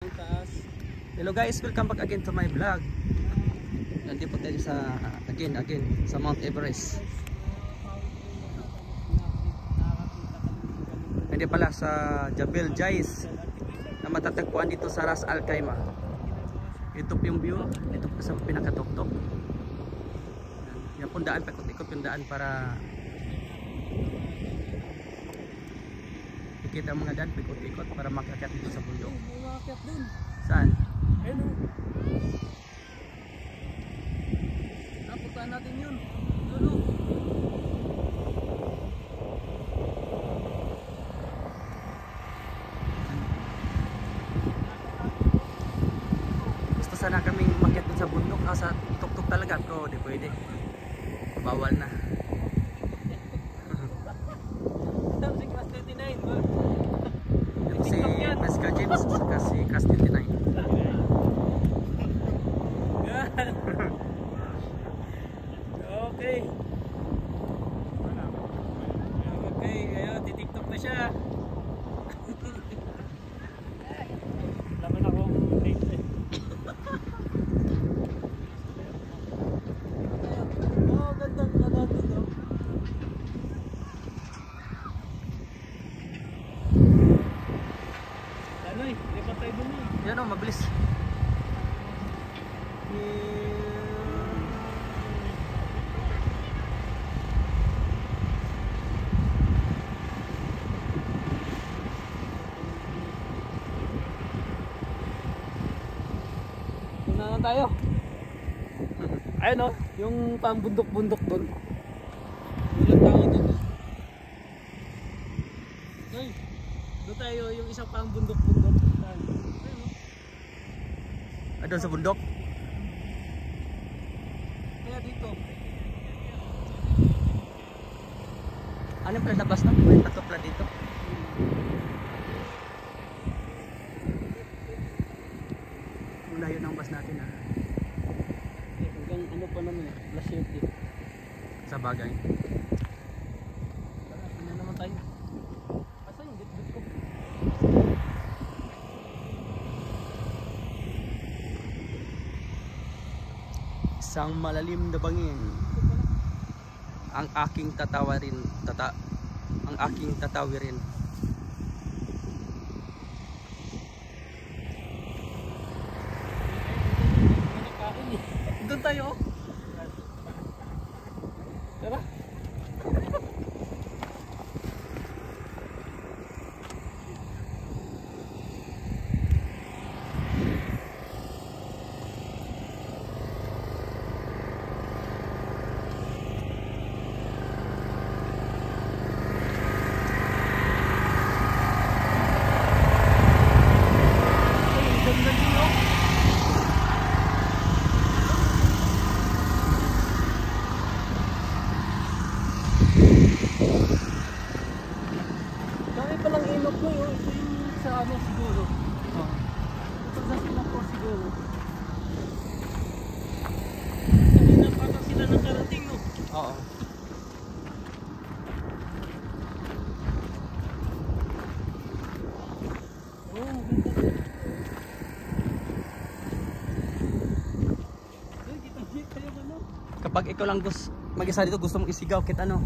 Hello guys, welcome back again to my vlog. Nandito po tayo sa again sa Mount Everest. Hindi pala sa Jebel Jais na matatagpuan dito sa Ras Al Khaimah. Ito po yung view, ito po sa pinakatuktok. Yan po daan, pakot-ikot yung daan para kita mga daan, pikot-ikot para makakyat dito sa bundok. Saan? Ayun o. Napuntahan natin yun. Dulo. Gusto sana kaming makyat dun sa bundok, sa tuktok talaga, pero di pwede. Bawal na. Si Class 29 ba? Ito si Pesca James, saka si Class 29. Okay. Okay, ayan, titiktok na siya. Laman ako late eh. Oh, gandang ganda dito. Ano eh, lipat tayo dun eh. Yan o, mabilis. Una na tayo. Ayun o, yung pambundok-bundok doon. Walang tao doon. Ay, doon tayo yung isang pambundok-bundok. Ayun o. Doon sa bundok. Kaya dito. Ano yung pala labas na? May tatlo pala dito. Ang layo ng bus natin ha. Hanggang ano pa naman eh, Glacier eh. Sa bagay. Tara, ano naman tayo? Asa yung bitbit ko? Isang malalim na bangin. Ang aking tatawirin. Ang aking tatawirin. Doon tayo. Tara. Dami palang ilog mo yun. Ito yung sa ano siguro. Ito sa Singapore siguro. Sabi na parang sila nakarating no? Oo. Oo, maganda. Ay, kita tayo ano? Kapag ikaw lang mag-isa dito gusto mong isigaw, kit ano?